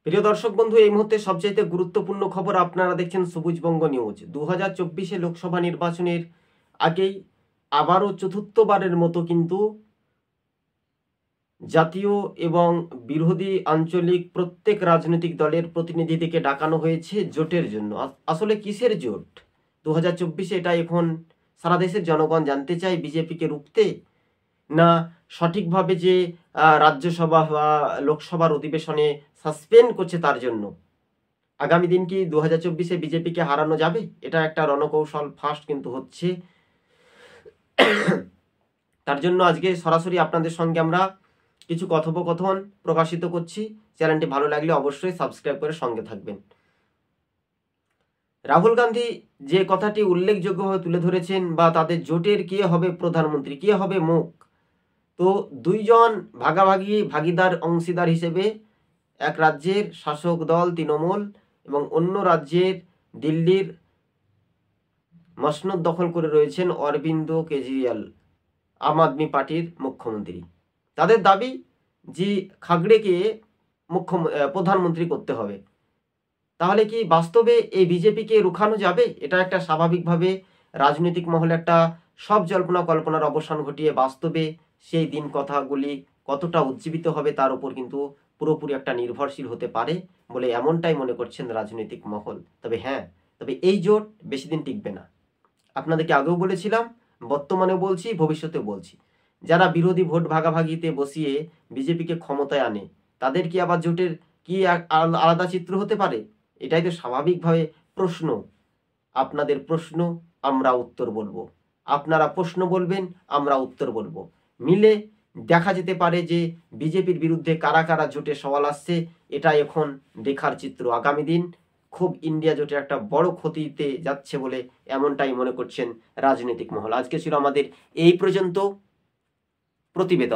প্রিয় দর্শক বন্ধু, এই মুহূর্তে সবচাইতে গুরুত্বপূর্ণ খবর। আপনারা দেখছেন সবুজবঙ্গ নিউজ। 2024 লোকসভা নির্বাচনের আগেই আবারও চতুর্থবারের মতো কিন্তু জাতীয় এবং বিরোধী আঞ্চলিক প্রত্যেক রাজনৈতিক দলের প্রতিনিধিদেরকে ডাকানো হয়েছে জোটের জন্য। আসলে কিসের জোট 2024-এ? এটা এখন সারা দেশের জনগণ জানতে চায়। বিজেপিকে রুখতে, না সঠিকভাবে যে রাজ্যসভা বা লোকসভার অধিবেশনে সাসপেন্ড করছে তার জন্য? আগামী দিন কি 2024-এ বিজেপিকে হারানো যাবে? এটা একটা রণকৌশল ফার্স্ট কিন্তু হচ্ছে। তার জন্য আজকে সরাসরি আপনাদের সঙ্গে আমরা কিছু কথোপকথন প্রকাশিত করছি। চ্যানেলটি ভালো লাগলে অবশ্যই সাবস্ক্রাইব করে সঙ্গে থাকবেন। রাহুল গান্ধী যে কথাটি উল্লেখযোগ্যভাবে তুলে ধরেছেন, বা তাদের জোটের কে হবে প্রধানমন্ত্রী, কে হবে মুখ, তো দুইজন ভাগীদার অংশীদার হিসেবে এক রাজ্যের শাসক দল তৃণমূল এবং অন্য রাজ্যের দিল্লির মসনদ দখল করে রয়েছেন অরবিন্দ কেজরিওয়াল, আম আদমি পার্টির মুখ্যমন্ত্রী। তাদের দাবি যে খাগড়েকে প্রধানমন্ত্রী করতে হবে। তাহলে কি বাস্তবে এই বিজেপিকে রুখানো যাবে? এটা একটা স্বাভাবিকভাবে রাজনৈতিক মহলে একটা সব জল্পনা কল্পনার অবসান ঘটিয়ে বাস্তবে সেই দিন কথাগুলি কতটা উজ্জীবিত হবে তার উপর কিন্তু পুরোপুরি একটা নির্ভরশীল হতে পারে বলে এমনটাই মনে করছেন রাজনৈতিক মহল। তবে এই জোট বেশি দিন টিকবে না। আপনাদেরকে আগেও বলেছিলাম, বর্তমানেও বলছি, ভবিষ্যতেও বলছি, যারা বিরোধী ভোট ভাগাভাগিতে বসিয়ে বিজেপিকে ক্ষমতায় আনে, তাদের কি আবার জোটের কি আলাদা চিত্র হতে পারে? এটাই তো স্বাভাবিকভাবে প্রশ্ন। আপনাদের প্রশ্ন, আমরা উত্তর বলবো। আপনারা প্রশ্ন বলবেন, আমরা উত্তর বলবো। মিলে দেখা যেতে পারে যে বিজেপির বিরুদ্ধে কারা কারা জোটে সওয়াল আসছে। এটা এখন দেখার চিত্র। আগামী দিন খুব ইন্ডিয়া জোটে একটা বড় ক্ষতিতে যাচ্ছে বলে এমনটাই মনে করছেন রাজনৈতিক মহল। আজকে ছিল আমাদের এই পর্যন্ত প্রতিবেদন।